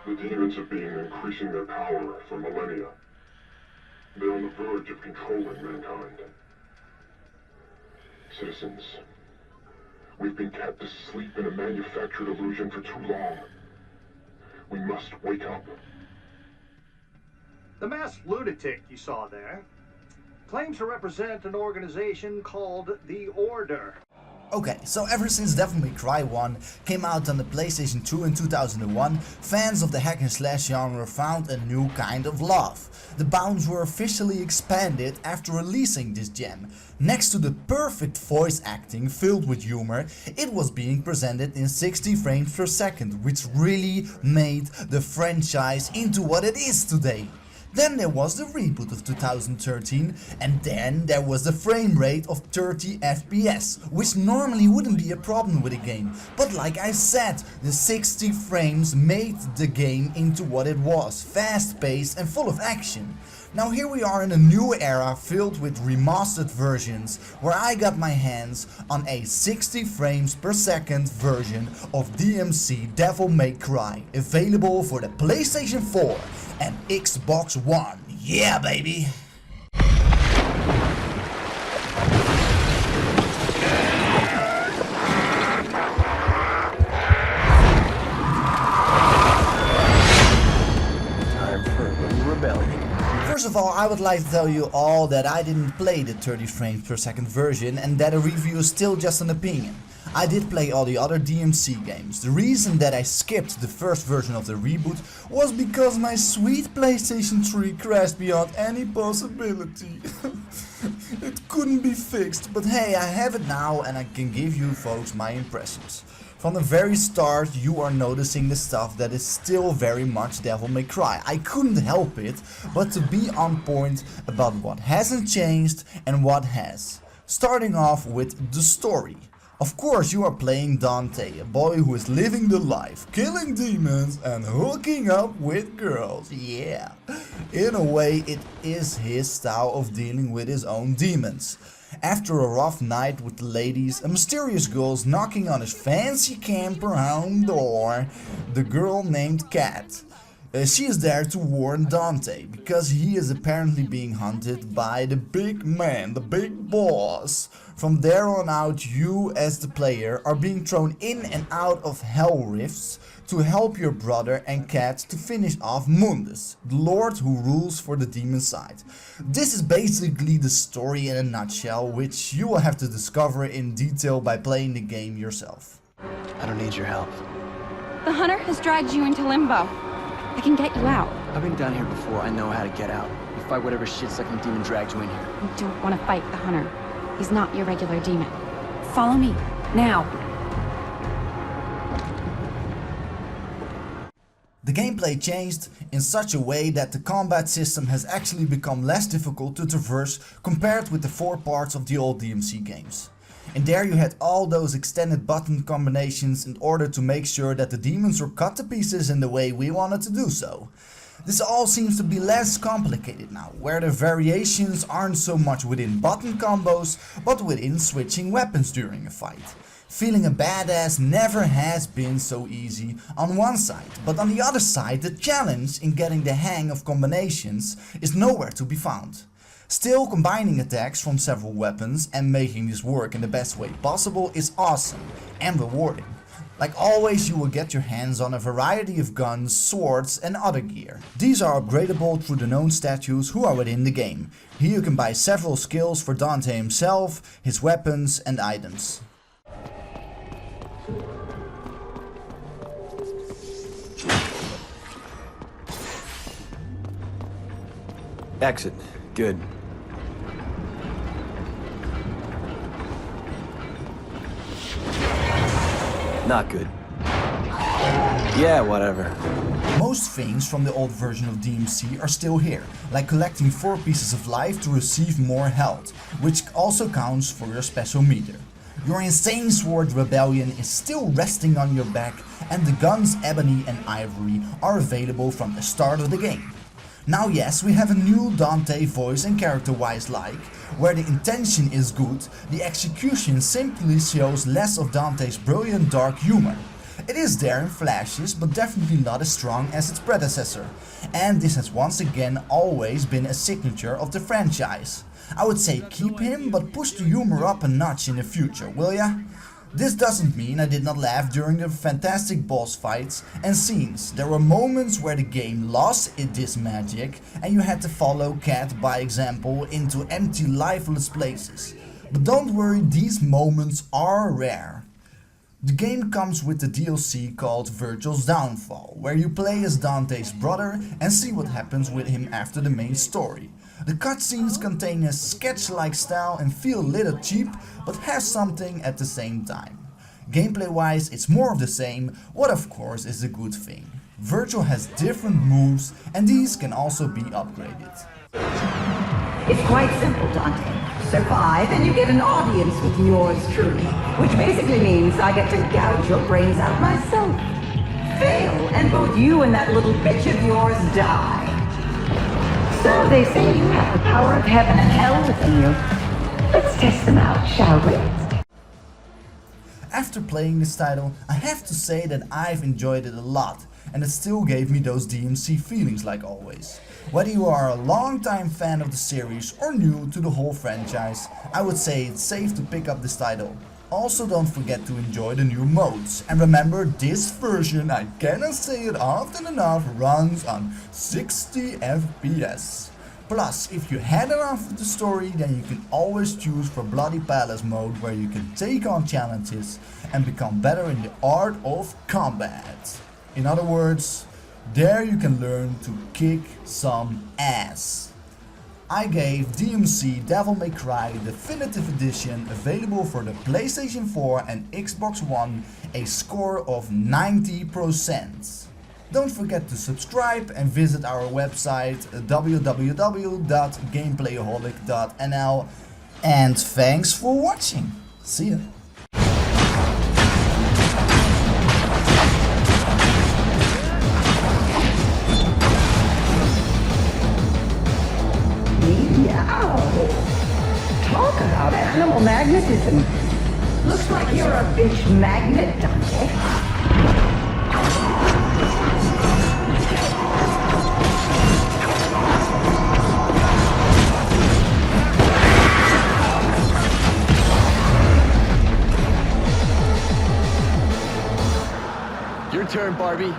The demons have been increasing their power for millennia. They're on the verge of controlling mankind. Citizens, we've been kept asleep in a manufactured illusion for too long. We must wake up. The masked lunatic you saw there claims to represent an organization called the Order. Okay, so ever since Devil May Cry 1 came out on the PlayStation 2 in 2001, fans of the hack and slash genre found a new kind of love. The bounds were officially expanded after releasing this gem. Next to the perfect voice acting filled with humor, it was being presented in 60 frames per second, which really made the franchise into what it is today. Then there was the reboot of 2013, and then there was the frame rate of 30 FPS, which normally wouldn't be a problem with a game. But like I said, the 60 frames made the game into what it was, fast-paced and full of action. Now here we are in a new era filled with remastered versions, where I got my hands on a 60 frames per second version of DMC Devil May Cry, available for the PlayStation 4 and Xbox One. Yeah, baby! Time for a little rebellion. First of all, I would like to tell you all that I didn't play the 30 frames per second version and that a review is still just an opinion. I did play all the other DMC games. The reason that I skipped the first version of the reboot was because my sweet PlayStation 3 crashed beyond any possibility. It couldn't be fixed, but hey, I have it now and I can give you folks my impressions. From the very start you are noticing the stuff that is still very much Devil May Cry. I couldn't help it but to be on point about what hasn't changed and what has. Starting off with the story. Of course you are playing Dante, a boy who is living the life, killing demons and hooking up with girls, yeah. In a way it is his style of dealing with his own demons. After a rough night with the ladies, a mysterious girl is knocking on his fancy camper home door, the girl named Kat. She is there to warn Dante, because he is apparently being hunted by the big man, the big boss. From there on out, you as the player are being thrown in and out of hell rifts to help your brother and Kat to finish off Mundus, the lord who rules for the demon side. This is basically the story in a nutshell, which you will have to discover in detail by playing the game yourself. I don't need your help. The hunter has dragged you into limbo. I can get you out. I've been down here before. I know how to get out. You fight whatever shit-sucking demon dragged you in here. You don't want to fight the hunter. He's not your regular demon. Follow me, now. The gameplay changed in such a way that the combat system has actually become less difficult to traverse compared with the 4 parts of the old DMC games. And there you had all those extended button combinations in order to make sure that the demons were cut to pieces in the way we wanted to do so. This all seems to be less complicated now, where the variations aren't so much within button combos, but within switching weapons during a fight. Feeling a badass never has been so easy on one side, but on the other side the challenge in getting the hang of combinations is nowhere to be found. Still, combining attacks from several weapons and making this work in the best way possible is awesome and rewarding. Like always, you will get your hands on a variety of guns, swords and other gear. These are upgradable through the known statues who are within the game. Here you can buy several skills for Dante himself, his weapons and items. Exit. Good. Not good. Yeah, whatever. Most things from the old version of DMC are still here, like collecting 4 pieces of life to receive more health, which also counts for your special meter. Your insane sword rebellion is still resting on your back, and the guns Ebony and Ivory are available from the start of the game. Now yes, we have a new Dante voice and character-wise like, where the intention is good, the execution simply shows less of Dante's brilliant dark humor. It is there in flashes, but definitely not as strong as its predecessor, and this has once again always been a signature of the franchise. I would say keep him, but push the humor up a notch in the future, will ya? This doesn't mean I did not laugh during the fantastic boss fights and scenes. There were moments where the game lost this magic and you had to follow Cat by example into empty lifeless places. But don't worry, these moments are rare. The game comes with the DLC called Virgil's Downfall, where you play as Dante's brother and see what happens with him after the main story. The cutscenes contain a sketch-like style and feel a little cheap, but have something at the same time. Gameplay-wise, it's more of the same, what of course is a good thing. Virgil has different moves and these can also be upgraded. It's quite simple, Dante. Survive and you get an audience with yours truly, which basically means I get to gouge your brains out myself. Fail, and both you and that little bitch of yours die. So they say you have the power of heaven and hell within you. Let's test them out, shall we? After playing this title, I have to say that I've enjoyed it a lot, and it still gave me those DMC feelings like always. Whether you are a long-time fan of the series or new to the whole franchise, I would say it's safe to pick up this title. Also don't forget to enjoy the new modes, and remember this version, I cannot say it often enough, runs on 60 FPS. Plus, if you had enough of the story, then you can always choose for Bloody Palace mode, where you can take on challenges and become better in the art of combat. In other words, there you can learn to kick some ass. I gave DMC Devil May Cry Definitive Edition, available for the PlayStation 4 and Xbox One, a score of 90%. Don't forget to subscribe and visit our website www.gameplayaholic.nl, and thanks for watching. See ya. Meow. Talk about animal magnetism. Looks like you're a bitch magnet, Dante. Your turn, Barbie.